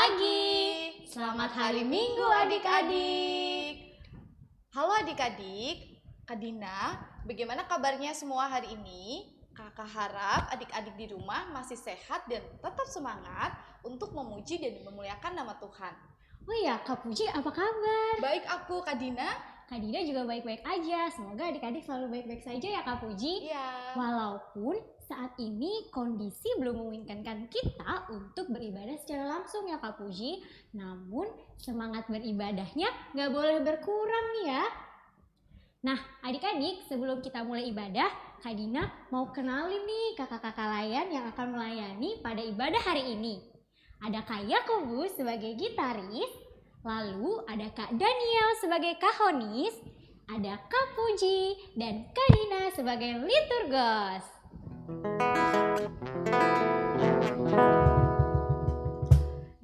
pagi. Selamat hari Minggu adik-adik. Halo adik-adik, Kak Dina, bagaimana kabarnya semua hari ini? Kakak harap adik-adik di rumah masih sehat dan tetap semangat untuk memuji dan memuliakan nama Tuhan. Oh iya, Kak Puji apa kabar? Baik aku, Kak Dina. Kak Dina juga baik-baik aja. Semoga adik-adik selalu baik-baik saja ya Kak Puji. Iya. Walaupun saat ini kondisi belum memungkinkan kita untuk beribadah secara langsung ya Kak Puji. Namun semangat beribadahnya nggak boleh berkurang nih ya. Nah adik-adik, sebelum kita mulai ibadah, Kak Dina mau kenalin nih kakak-kakak layan yang akan melayani pada ibadah hari ini. Ada Kak Yakobus sebagai gitaris, lalu ada Kak Daniel sebagai kahonis, ada Kak Puji dan Kak Dina sebagai liturgos.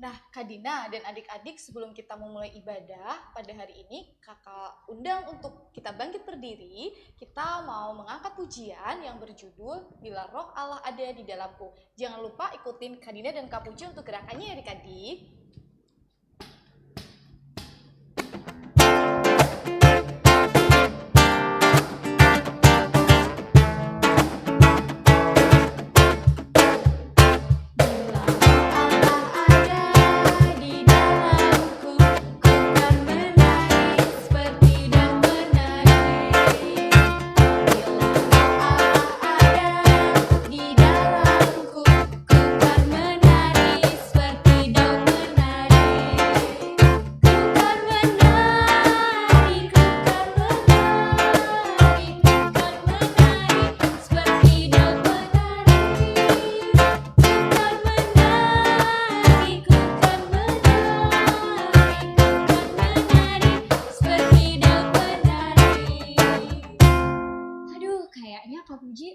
Nah, Kak Dina dan adik-adik, sebelum kita memulai ibadah pada hari ini, kakak undang untuk kita bangkit berdiri. Kita mau mengangkat pujian yang berjudul Bila Roh Allah Ada di Dalamku. Jangan lupa ikutin Kak Dina dan Kak Puji untuk gerakannya ya adik-adik.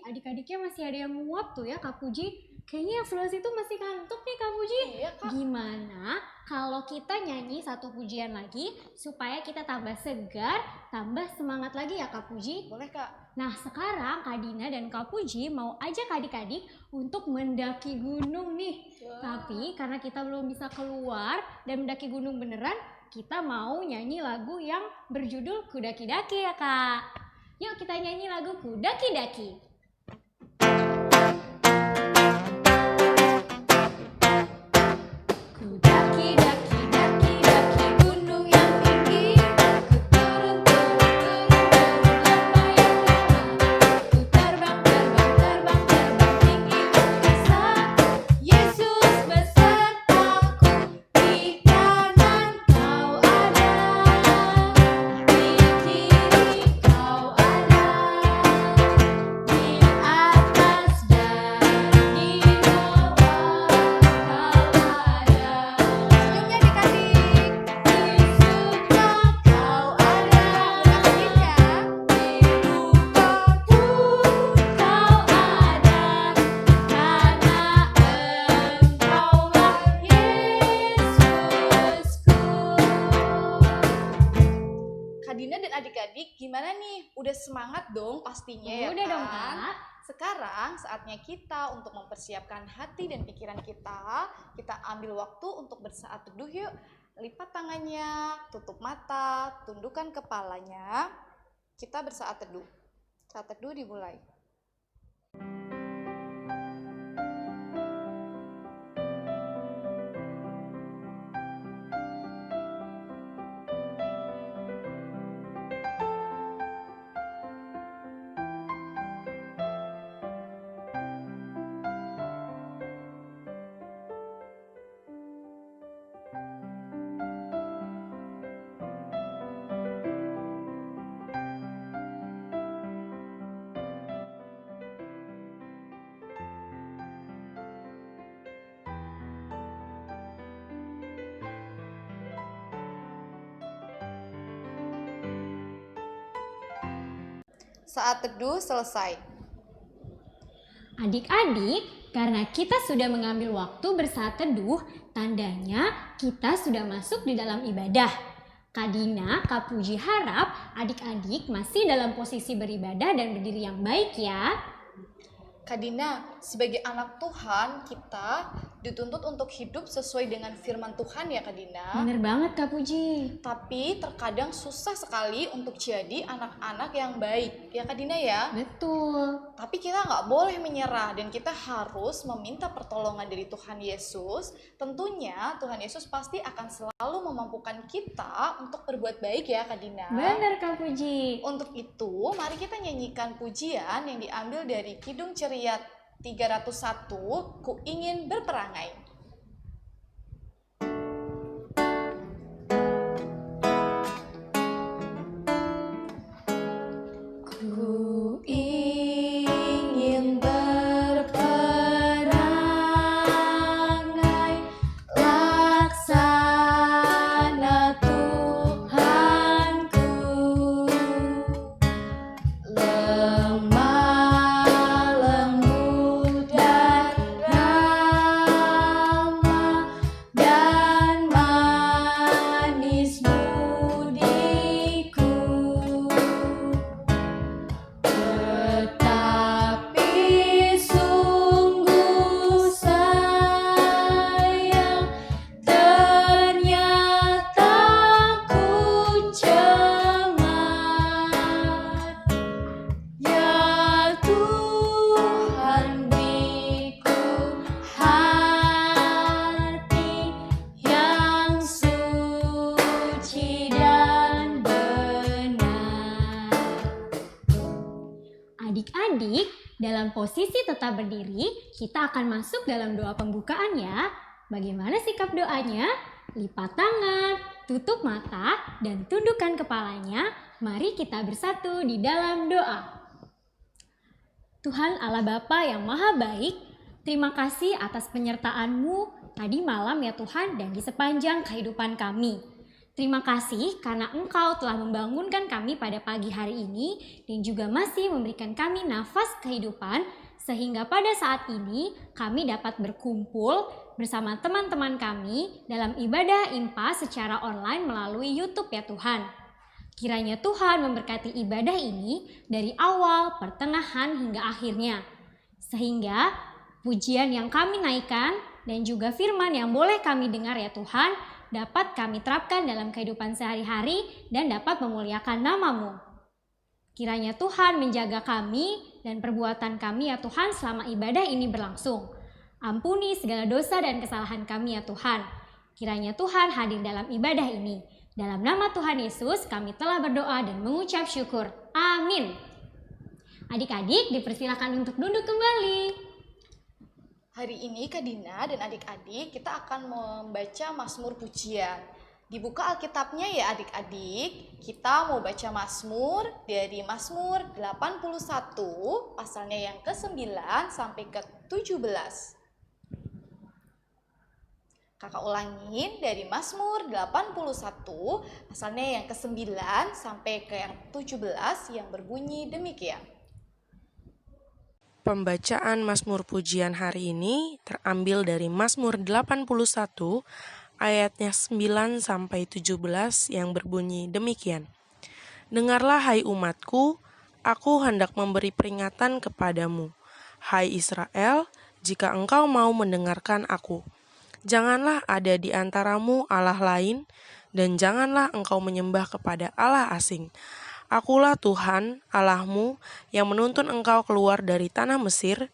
Adik-adiknya masih ada yang nguap tuh ya Kak Puji. Kayaknya yang sebelah situ masih kantuk nih Kak Puji. Iya, Kak. Gimana kalau kita nyanyi satu pujian lagi supaya kita tambah segar, tambah semangat lagi ya Kak Puji? Boleh Kak. Nah sekarang Kak Dina dan Kak Puji mau ajak adik-adik untuk mendaki gunung nih. Tapi karena kita belum bisa keluar dan mendaki gunung beneran, kita mau nyanyi lagu yang berjudul Kudaki-daki ya Kak. Yuk kita nyanyi lagu Kudaki-daki. Adik-adik, gimana nih? Udah semangat dong pastinya ya kan? Udah dong Kak. Sekarang saatnya kita untuk mempersiapkan hati dan pikiran kita. Kita ambil waktu untuk bersaat teduh yuk. Lipat tangannya, tutup mata, tundukkan kepalanya. Kita bersaat teduh. Saat teduh dimulai. Saat teduh selesai. Adik-adik, karena kita sudah mengambil waktu bersaat teduh, tandanya kita sudah masuk di dalam ibadah. Kak Dina, Kak Puji harap adik-adik masih dalam posisi beribadah dan berdiri yang baik ya. Kak Dina, sebagai anak Tuhan, kita dituntut untuk hidup sesuai dengan firman Tuhan ya Kak Dina. Bener banget Kak Puji. Tapi terkadang susah sekali untuk jadi anak-anak yang baik ya Kak Dina ya. Betul. Tapi kita nggak boleh menyerah dan kita harus meminta pertolongan dari Tuhan Yesus. Tentunya Tuhan Yesus pasti akan selalu memampukan kita untuk berbuat baik ya Kak Dina. Bener Kak Puji. Untuk itu, mari kita nyanyikan pujian yang diambil dari Kidung Ceria 301, Ku Ingin Berperangai. Ku ingin berperangai, laksana Tuhanku. Lemah lembut dan ramah dan manis budiku. Tetapi sungguh sayang, ternyata ku cemat. Ya Tuhan, beriku hati yang suci dan benar. Adik-adik, dalam posisi tetap berdiri, kita akan masuk dalam doa pembukaan ya. Bagaimana sikap doanya? Lipat tangan, tutup mata, dan tundukkan kepalanya. Mari kita bersatu di dalam doa. Tuhan Allah Bapa yang Maha Baik, terima kasih atas penyertaan-Mu tadi malam ya Tuhan dan di sepanjang kehidupan kami. Terima kasih karena Engkau telah membangunkan kami pada pagi hari ini dan juga masih memberikan kami nafas kehidupan sehingga pada saat ini kami dapat berkumpul bersama teman-teman kami dalam ibadah IMPA secara online melalui YouTube ya Tuhan. Kiranya Tuhan memberkati ibadah ini dari awal, pertengahan hingga akhirnya. Sehingga pujian yang kami naikkan dan juga firman yang boleh kami dengar ya Tuhan dapat kami terapkan dalam kehidupan sehari-hari dan dapat memuliakan nama-Mu. Kiranya Tuhan menjaga kami dan perbuatan kami ya Tuhan selama ibadah ini berlangsung. Ampuni segala dosa dan kesalahan kami ya Tuhan. Kiranya Tuhan hadir dalam ibadah ini. Dalam nama Tuhan Yesus kami telah berdoa dan mengucap syukur. Amin. Adik-adik dipersilakan untuk duduk kembali. Hari ini Kak Dina dan adik-adik kita akan membaca Mazmur Pujian. Dibuka Alkitabnya ya adik-adik. Kita mau baca Mazmur dari Mazmur 81 pasalnya yang ke-9 sampai ke-17. Kakak ulangin dari Mazmur 81 pasalnya yang ke-9 sampai ke yang 17 yang berbunyi demikian. Pembacaan Mazmur Pujian hari ini terambil dari Mazmur 81 ayatnya 9 sampai 17 yang berbunyi demikian. Dengarlah hai umatku, aku hendak memberi peringatan kepadamu. Hai Israel, jika engkau mau mendengarkan aku. Janganlah ada di antaramu Allah lain, dan janganlah engkau menyembah kepada Allah asing. Akulah Tuhan, Allahmu, yang menuntun engkau keluar dari tanah Mesir.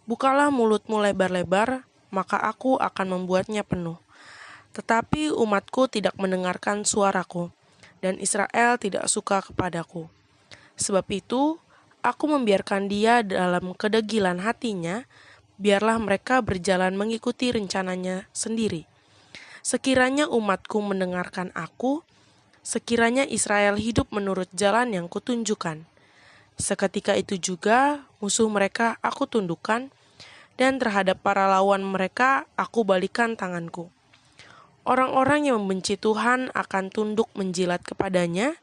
Bukalah mulutmu lebar-lebar, maka aku akan membuatnya penuh. Tetapi umatku tidak mendengarkan suaraku, dan Israel tidak suka kepadaku. Sebab itu, aku membiarkan dia dalam kedegilan hatinya, biarlah mereka berjalan mengikuti rencananya sendiri. Sekiranya umatku mendengarkan aku, sekiranya Israel hidup menurut jalan yang kutunjukkan. Seketika itu juga musuh mereka aku tundukkan, dan terhadap para lawan mereka aku balikan tanganku. Orang-orang yang membenci Tuhan akan tunduk menjilat kepadanya,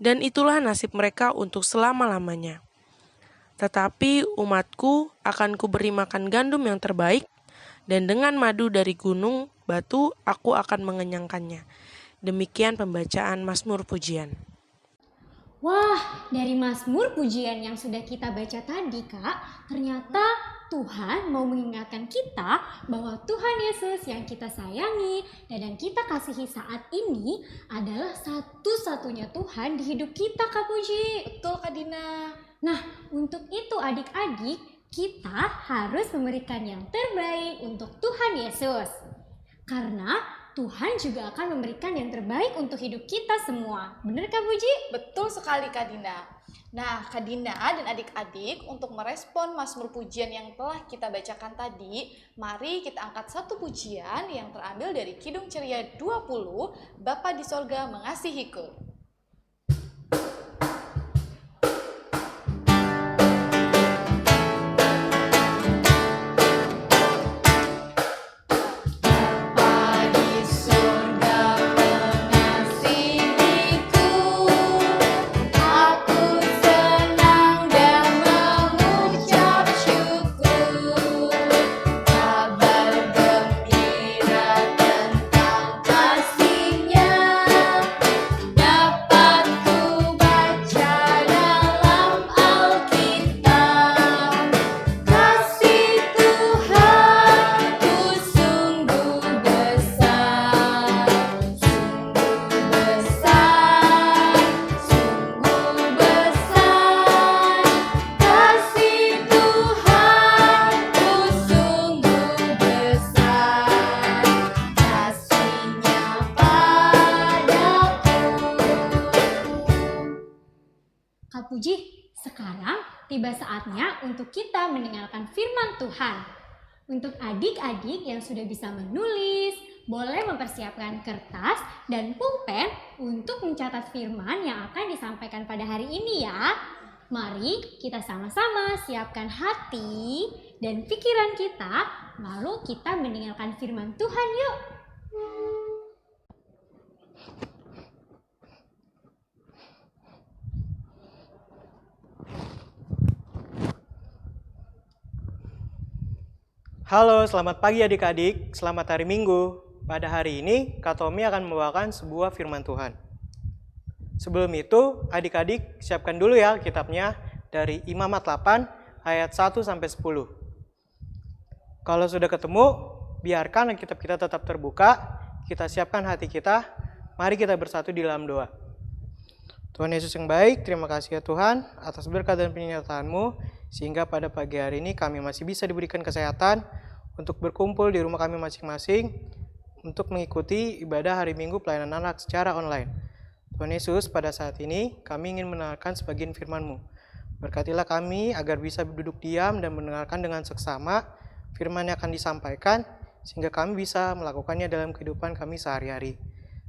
dan itulah nasib mereka untuk selama-lamanya. Tetapi umatku akan kuberi makan gandum yang terbaik, dan dengan madu dari gunung batu aku akan mengenyangkannya. Demikian pembacaan Mazmur Pujian. Wah, dari Mazmur Pujian yang sudah kita baca tadi Kak, ternyata Tuhan mau mengingatkan kita bahwa Tuhan Yesus yang kita sayangi dan yang kita kasihi saat ini adalah satu-satunya Tuhan di hidup kita, Kak Puji. Betul, Kak Dina. Nah, untuk itu adik-adik, kita harus memberikan yang terbaik untuk Tuhan Yesus. Karena Tuhan juga akan memberikan yang terbaik untuk hidup kita semua. Benar, Kak Puji? Betul sekali, Kak Dina. Nah, Kak Dina dan adik-adik, untuk merespon Mazmur pujian yang telah kita bacakan tadi, mari kita angkat satu pujian yang terambil dari Kidung Ceria 20, Bapa di Sorga Mengasihiku. Kak Puji, sekarang tiba saatnya untuk kita mendengarkan firman Tuhan. Untuk adik-adik yang sudah bisa menulis, boleh mempersiapkan kertas dan pulpen untuk mencatat firman yang akan disampaikan pada hari ini ya. Mari kita sama-sama siapkan hati dan pikiran kita, lalu kita mendengarkan firman Tuhan yuk. Halo, selamat pagi adik-adik, selamat hari Minggu. Pada hari ini, Kak Tommy akan membawakan sebuah firman Tuhan. Sebelum itu, adik-adik siapkan dulu ya kitabnya dari Imamat 8 ayat 1-10. Kalau sudah ketemu, biarkan kitab kita tetap terbuka, kita siapkan hati kita, mari kita bersatu di dalam doa. Tuhan Yesus yang baik, terima kasih ya Tuhan atas berkat dan penyertaan-Mu, sehingga pada pagi hari ini kami masih bisa diberikan kesehatan untuk berkumpul di rumah kami masing-masing untuk mengikuti ibadah hari Minggu pelayanan anak secara online. Tuhan Yesus, pada saat ini kami ingin mendengarkan sebagian firman-Mu. Berkatilah kami agar bisa duduk diam dan mendengarkan dengan seksama firman yang akan disampaikan, sehingga kami bisa melakukannya dalam kehidupan kami sehari-hari.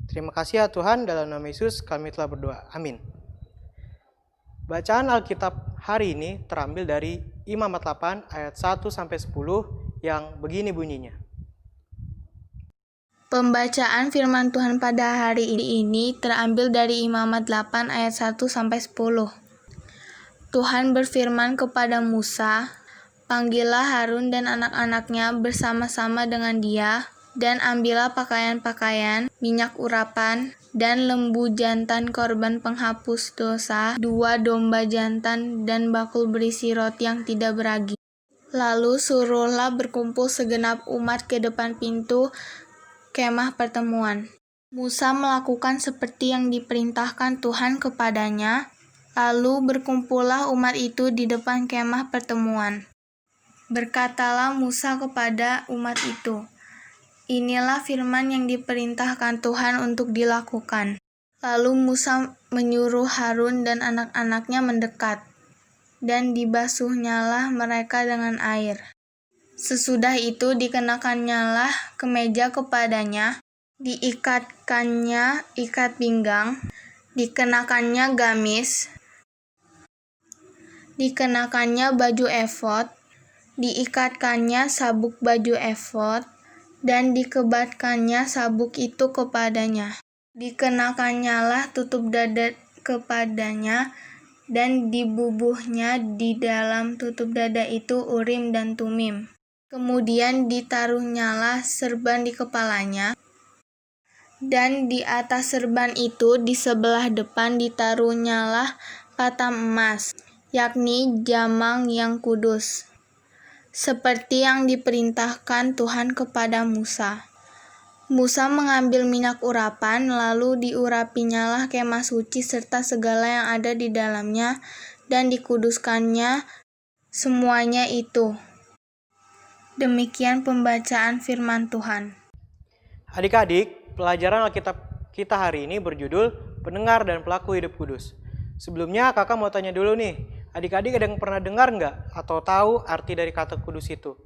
Terima kasih ya Tuhan, dalam nama Yesus kami telah berdoa. Amin. Bacaan Alkitab hari ini terambil dari Imamat 8 ayat 1-10 yang begini bunyinya. Pembacaan firman Tuhan pada hari ini terambil dari Imamat 8 ayat 1-10. Tuhan berfirman kepada Musa, "Panggillah Harun dan anak-anaknya bersama-sama dengan dia, dan ambillah pakaian-pakaian, minyak urapan, dan lembu jantan korban penghapus dosa, 2 domba jantan, dan bakul berisi roti yang tidak beragi. Lalu suruhlah berkumpul segenap umat ke depan pintu kemah pertemuan." Musa melakukan seperti yang diperintahkan Tuhan kepadanya, lalu berkumpullah umat itu di depan kemah pertemuan. Berkatalah Musa kepada umat itu, "Inilah firman yang diperintahkan Tuhan untuk dilakukan." Lalu Musa menyuruh Harun dan anak-anaknya mendekat, dan dibasuhnyalah mereka dengan air. Sesudah itu dikenakannyalah kemeja kepadanya, diikatkannya ikat pinggang, dikenakannya gamis, dikenakannya baju efod, diikatkannya sabuk baju efod, dan dikebatkannya sabuk itu kepadanya. Dikenakannyalah tutup dada kepadanya, dan dibubuhnya di dalam tutup dada itu Urim dan Tumim. Kemudian ditaruhnyalah serban di kepalanya, dan di atas serban itu di sebelah depan ditaruhnyalah patam emas, yakni jamang yang kudus. seperti yang diperintahkan Tuhan kepada Musa. Musa mengambil minyak urapan, lalu diurapinyalah kemah suci serta segala yang ada di dalamnya, dan dikuduskannya semuanya itu. Demikian pembacaan firman Tuhan. Adik-adik, pelajaran Alkitab kita hari ini berjudul Pendengar dan Pelaku Hidup Kudus. Sebelumnya kakak mau tanya dulu nih, adik-adik ada yang pernah dengar nggak atau tahu arti dari kata kudus itu?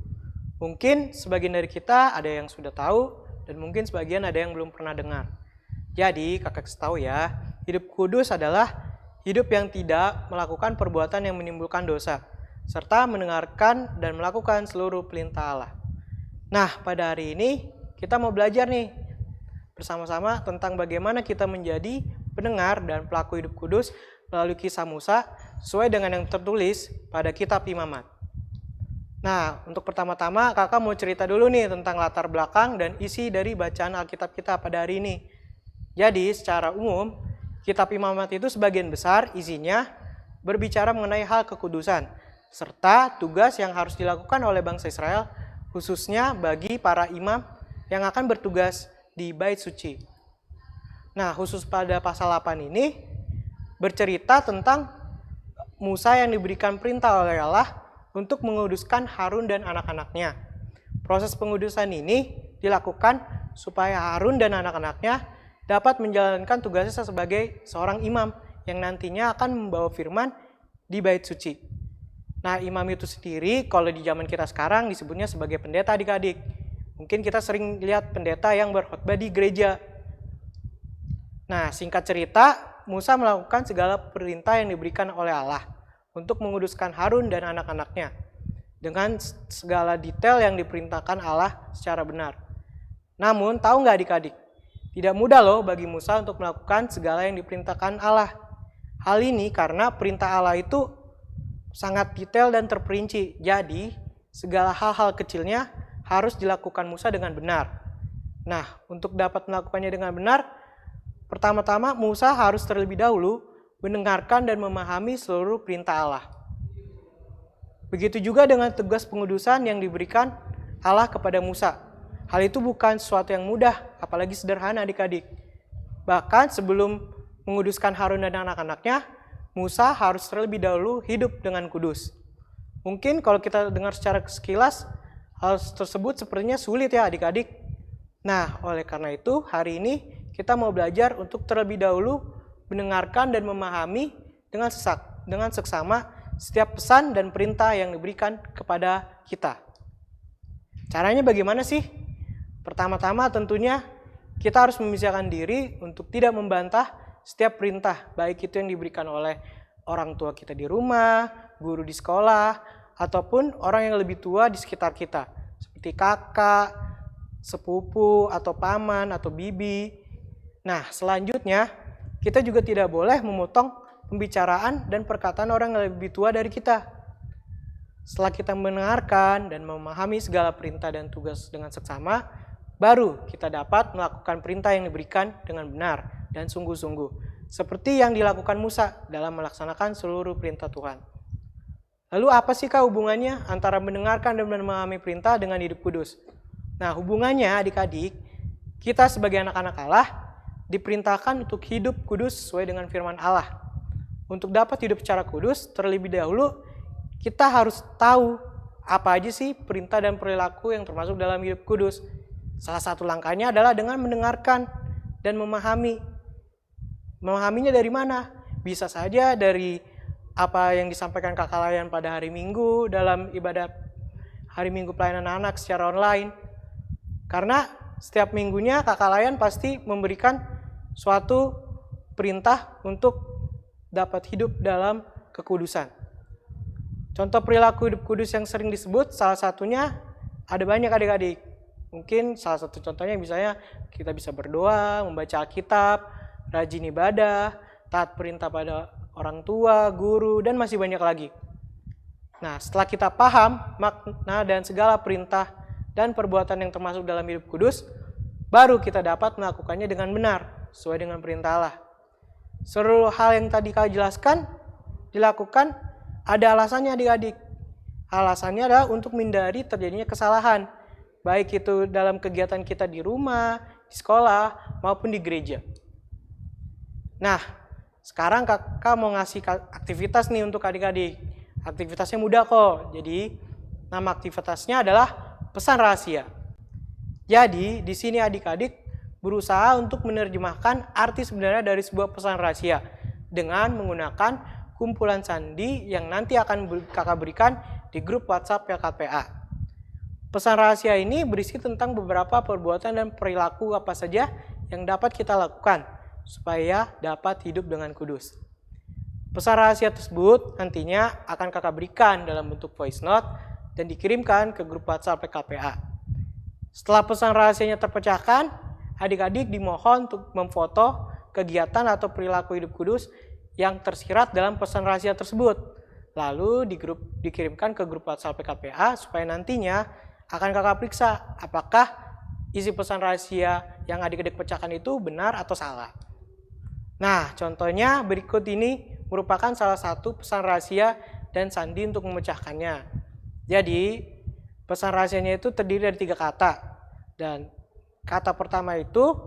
Mungkin sebagian dari kita ada yang sudah tahu, dan mungkin sebagian ada yang belum pernah dengar. Jadi kakak kasih tahu ya, hidup kudus adalah hidup yang tidak melakukan perbuatan yang menimbulkan dosa, serta mendengarkan dan melakukan seluruh perintah Allah. Nah, pada hari ini kita mau belajar nih bersama-sama tentang bagaimana kita menjadi pendengar dan pelaku hidup kudus melalui kisah Musa sesuai dengan yang tertulis pada kitab Imamat. Nah, untuk pertama-tama kakak mau cerita dulu nih tentang latar belakang dan isi dari bacaan Alkitab kita pada hari ini. Jadi, secara umum, kitab Imamat itu sebagian besar isinya berbicara mengenai hal kekudusan, serta tugas yang harus dilakukan oleh bangsa Israel, khususnya bagi para imam yang akan bertugas di Bait Suci. Nah, khusus pada pasal 8 ini, bercerita tentang Musa yang diberikan perintah oleh Allah untuk menguduskan Harun dan anak-anaknya. Proses pengudusan ini dilakukan supaya Harun dan anak-anaknya dapat menjalankan tugasnya sebagai seorang imam yang nantinya akan membawa firman di Bait Suci. Nah, imam itu sendiri kalau di zaman kita sekarang disebutnya sebagai pendeta, adik-adik. Mungkin kita sering lihat pendeta yang berkhotbah di gereja. Nah, singkat cerita, Musa melakukan segala perintah yang diberikan oleh Allah untuk menguduskan Harun dan anak-anaknya dengan segala detail yang diperintahkan Allah secara benar. Namun, tahu nggak adik-adik? Tidak mudah loh bagi Musa untuk melakukan segala yang diperintahkan Allah. Hal ini karena perintah Allah itu sangat detail dan terperinci. Jadi, segala hal-hal kecilnya harus dilakukan Musa dengan benar. Nah, untuk dapat melakukannya dengan benar, pertama-tama Musa harus terlebih dahulu mendengarkan dan memahami seluruh perintah Allah. Begitu juga dengan tugas pengudusan yang diberikan Allah kepada Musa. Hal itu bukan sesuatu yang mudah, apalagi sederhana adik-adik. Bahkan sebelum menguduskan Harun dan anak-anaknya, Musa harus terlebih dahulu hidup dengan kudus. Mungkin kalau kita dengar secara sekilas, hal tersebut sepertinya sulit ya adik-adik. Nah, oleh karena itu hari ini kita mau belajar untuk terlebih dahulu mendengarkan dan memahami dengan seksama setiap pesan dan perintah yang diberikan kepada kita. Caranya bagaimana sih? Pertama-tama tentunya kita harus memisahkan diri untuk tidak membantah setiap perintah, baik itu yang diberikan oleh orang tua kita di rumah, guru di sekolah, ataupun orang yang lebih tua di sekitar kita, seperti kakak, sepupu, atau paman, atau bibi. Nah, selanjutnya kita juga tidak boleh memotong pembicaraan dan perkataan orang yang lebih tua dari kita. Setelah kita mendengarkan dan memahami segala perintah dan tugas dengan seksama, baru kita dapat melakukan perintah yang diberikan dengan benar dan sungguh-sungguh, seperti yang dilakukan Musa dalam melaksanakan seluruh perintah Tuhan. Lalu apa sih hubungannya antara mendengarkan dan memahami perintah dengan hidup kudus? Nah, hubungannya adik-adik, kita sebagai anak-anak Allah diperintahkan untuk hidup kudus sesuai dengan firman Allah. Untuk dapat hidup secara kudus, terlebih dahulu kita harus tahu apa aja sih perintah dan perilaku yang termasuk dalam hidup kudus. Salah satu langkahnya adalah dengan mendengarkan dan memahami. Memahaminya dari mana? Bisa saja dari apa yang disampaikan kakak layan pada hari Minggu dalam ibadah hari Minggu pelayanan anak secara online. Karena setiap minggunya kakak layan pasti memberikan suatu perintah untuk dapat hidup dalam kekudusan. Contoh perilaku hidup kudus yang sering disebut, salah satunya ada banyak adik-adik. Mungkin salah satu contohnya misalnya kita bisa berdoa, membaca Alkitab, rajin ibadah, taat perintah pada orang tua, guru, dan masih banyak lagi. Nah, setelah kita paham makna dan segala perintah dan perbuatan yang termasuk dalam hidup kudus, baru kita dapat melakukannya dengan benar, sesuai dengan perintah Allah. Seluruh hal yang tadi kau jelaskan dilakukan ada alasannya adik-adik. Alasannya adalah untuk menghindari terjadinya kesalahan, baik itu dalam kegiatan kita di rumah, di sekolah, maupun di gereja. Nah, sekarang kakak mau ngasih aktivitas nih untuk adik-adik. Aktivitasnya mudah kok. Jadi, nama aktivitasnya adalah pesan rahasia. Jadi, di sini adik-adik berusaha untuk menerjemahkan arti sebenarnya dari sebuah pesan rahasia dengan menggunakan kumpulan sandi yang nanti akan kakak berikan di grup WhatsApp PKPA. Pesan rahasia ini berisi tentang beberapa perbuatan dan perilaku apa saja yang dapat kita lakukan supaya dapat hidup dengan kudus. Pesan rahasia tersebut nantinya akan kakak berikan dalam bentuk voice note dan dikirimkan ke grup WhatsApp PKPA. Setelah pesan rahasianya terpecahkan, adik-adik dimohon untuk memfoto kegiatan atau perilaku hidup kudus yang tersirat dalam pesan rahasia tersebut. Lalu dikirimkan ke grup WhatsApp PKPA supaya nantinya akan kakak periksa apakah isi pesan rahasia yang adik-adik pecahkan itu benar atau salah. Nah, contohnya berikut ini merupakan salah satu pesan rahasia dan sandi untuk memecahkannya. Jadi, pesan rahasianya itu terdiri dari 3 kata. Dan kata pertama itu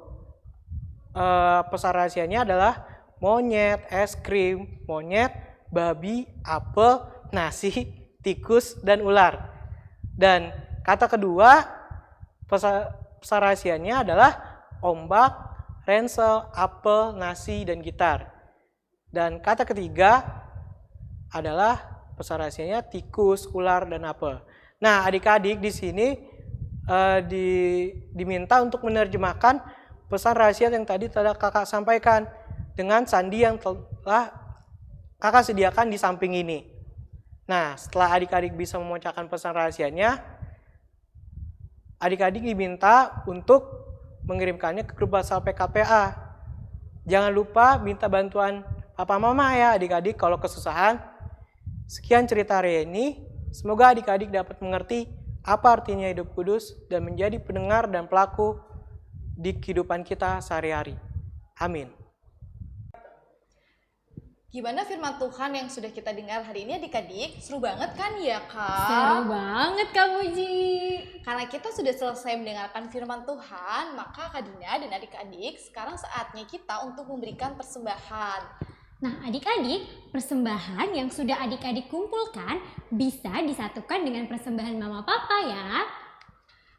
pesan rahasianya adalah monyet, es krim, monyet, babi, apel, nasi, tikus, dan ular. Dan kata kedua pesan rahasianya adalah ombak, ransel, apel, nasi, dan gitar. Dan kata ketiga adalah pesan rahasianya tikus, ular, dan apel. Nah, adik-adik di sini diminta untuk menerjemahkan pesan rahasia yang tadi telah kakak sampaikan dengan sandi yang telah kakak sediakan di samping ini. Nah, setelah adik-adik bisa memecahkan pesan rahasianya, adik-adik diminta untuk mengirimkannya ke grup WhatsApp PKPA. Jangan lupa minta bantuan papa mama ya adik-adik kalau kesusahan. Sekian cerita hari ini. Semoga adik-adik dapat mengerti apa artinya hidup kudus dan menjadi pendengar dan pelaku di kehidupan kita sehari-hari. Amin. Gimana firman Tuhan yang sudah kita dengar hari ini adik-adik? Seru banget kan ya Kak? Seru banget Kak Puji. Karena kita sudah selesai mendengarkan firman Tuhan, maka Kak Dina dan adik-adik sekarang saatnya kita untuk memberikan persembahan. Nah adik-adik, persembahan yang sudah adik-adik kumpulkan bisa disatukan dengan persembahan mama papa ya.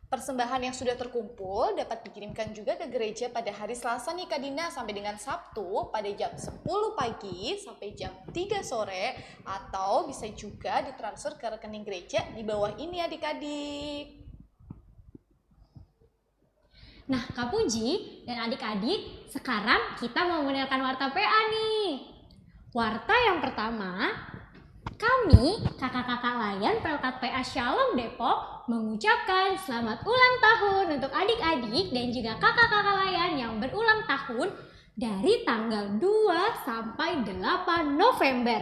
Persembahan yang sudah terkumpul dapat dikirimkan juga ke gereja pada hari Selasa nih Kak Dina sampai dengan Sabtu pada jam 10 pagi sampai jam 3 sore atau bisa juga ditransfer ke rekening gereja di bawah ini adik-adik. Nah Kak Puji dan adik-adik, sekarang kita mau mendengarkan warta PA nih. Warta yang pertama, kami, kakak-kakak layan Pelkat PA Shalom Depok, mengucapkan selamat ulang tahun untuk adik-adik dan juga kakak-kakak layan yang berulang tahun dari tanggal 2 sampai 8 November.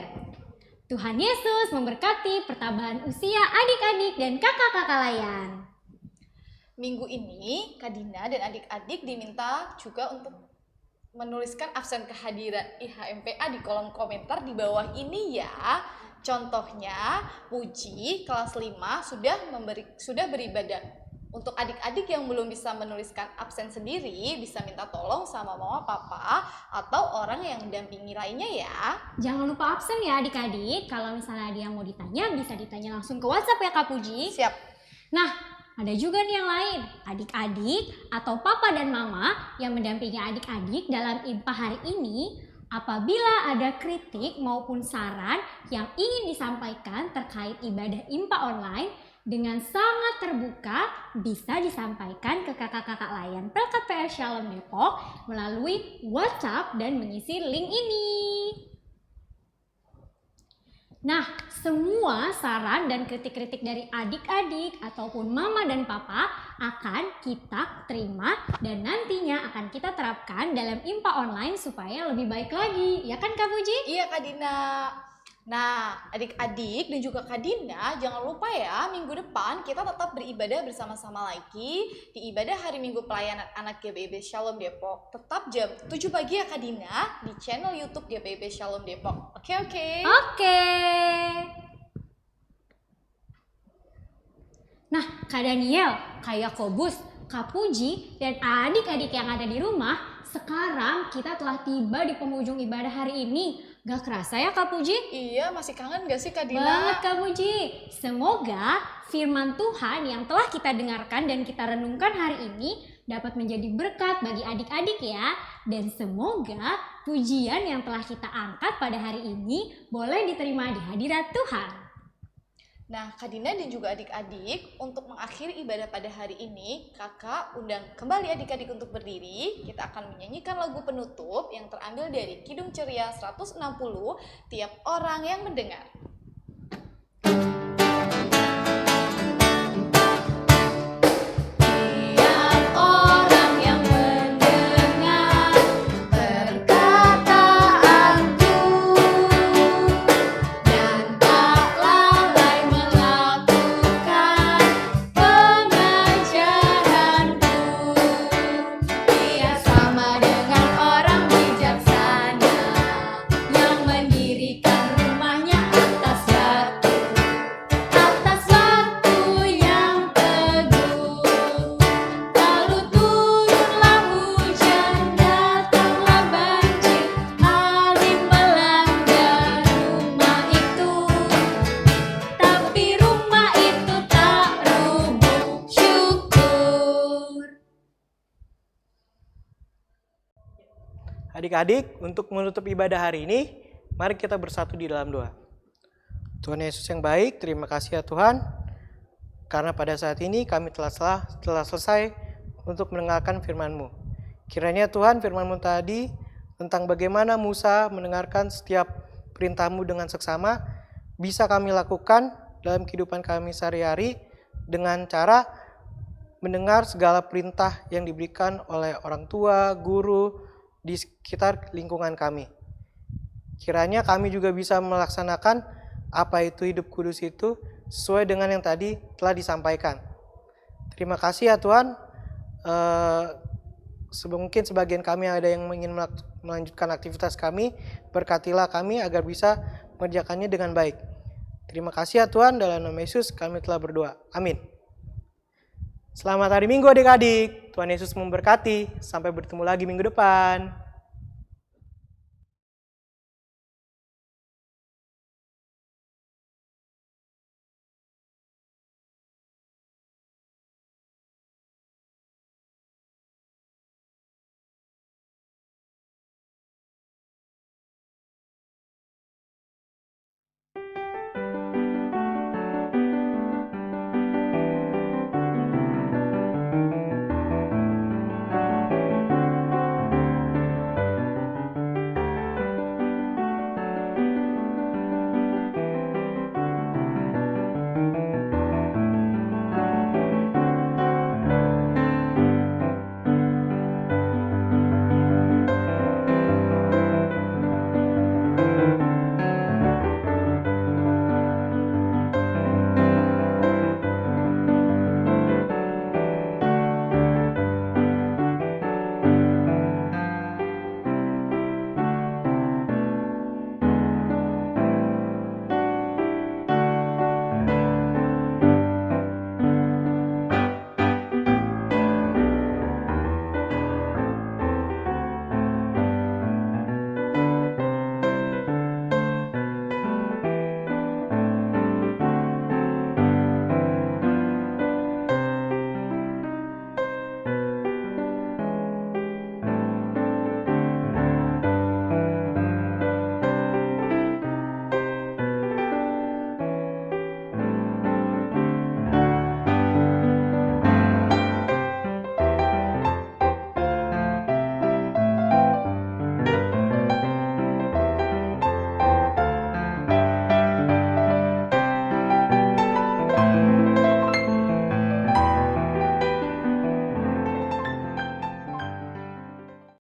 Tuhan Yesus memberkati pertambahan usia adik-adik dan kakak-kakak layan. Minggu ini Kak Dina dan adik-adik diminta juga untuk menuliskan absen kehadiran IHMPA di kolom komentar di bawah ini ya. Contohnya, Puji kelas 5 sudah beribadah. Untuk adik-adik yang belum bisa menuliskan absen sendiri, bisa minta tolong sama mama papa atau orang yang mendampingi lainnya ya. Jangan lupa absen ya adik-adik. Kalau misalnya ada yang mau ditanya, bisa ditanya langsung ke WhatsApp ya Kak Puji. Siap. Nah, ada juga nih yang lain, adik-adik atau papa dan mama yang mendampingi adik-adik dalam IMPA hari ini. Apabila ada kritik maupun saran yang ingin disampaikan terkait ibadah IMPA online, dengan sangat terbuka bisa disampaikan ke kakak-kakak layan Pelkat PA Shalom Depok melalui WhatsApp dan mengisi link ini. Nah, semua saran dan kritik-kritik dari adik-adik ataupun mama dan papa akan kita terima dan nantinya akan kita terapkan dalam IMPA online supaya lebih baik lagi. Ya kan Kak Puji? Iya Kak Dina. Nah, adik-adik dan juga Kak Dina, jangan lupa ya, minggu depan kita tetap beribadah bersama-sama lagi di ibadah hari Minggu Pelayanan Anak GBIB Shalom Depok. Tetap jam 7 pagi ya Kak Dina di channel YouTube GBIB Shalom Depok. Oke. Oke. Nah, Kak Daniel, Kak Yakobus, Kak Puji, dan adik-adik yang ada di rumah, sekarang kita telah tiba di penghujung ibadah hari ini. Gak kerasa ya Kak Puji? Iya, masih kangen gak sih Kak Dina? Banget Kak Puji. Semoga firman Tuhan yang telah kita dengarkan dan kita renungkan hari ini dapat menjadi berkat bagi adik-adik ya. Dan semoga pujian yang telah kita angkat pada hari ini boleh diterima di hadirat Tuhan. Nah, Kak Dina dan juga adik-adik, untuk mengakhiri ibadah pada hari ini, kakak undang kembali adik-adik untuk berdiri. Kita akan menyanyikan lagu penutup yang terambil dari Kidung Ceria 160, Tiap Orang Yang Mendengar. Tiap orang yang mendengar perkataanku dan tak lalai melakukan pengajaranku, dia sama dengan orang bijaksana yang mendirikan rumahnya atas batu yang teguh. Lalu turunlah hujan, datanglah banjir, angin melanda rumah itu, tapi rumah itu tak rubuh. Syukur. Adik-adik, untuk menutup ibadah hari ini, mari kita bersatu di dalam doa. Tuhan Yesus yang baik, terima kasih ya Tuhan, karena pada saat ini kami telah selesai untuk mendengarkan firman-Mu. Kiranya Tuhan firman-Mu tadi tentang bagaimana Musa mendengarkan setiap perintah-Mu dengan seksama, bisa kami lakukan dalam kehidupan kami sehari-hari dengan cara mendengar segala perintah yang diberikan oleh orang tua, guru, di sekitar lingkungan kami. Kiranya kami juga bisa melaksanakan apa itu hidup kudus itu sesuai dengan yang tadi telah disampaikan. Terima kasih ya Tuhan. Mungkin sebagian kami ada yang ingin melanjutkan aktivitas kami, berkatilah kami agar bisa mengerjakannya dengan baik. Terima kasih ya Tuhan, dalam nama Yesus kami telah berdoa. Amin. Selamat hari Minggu adik-adik. Tuhan Yesus memberkati. Sampai bertemu lagi minggu depan.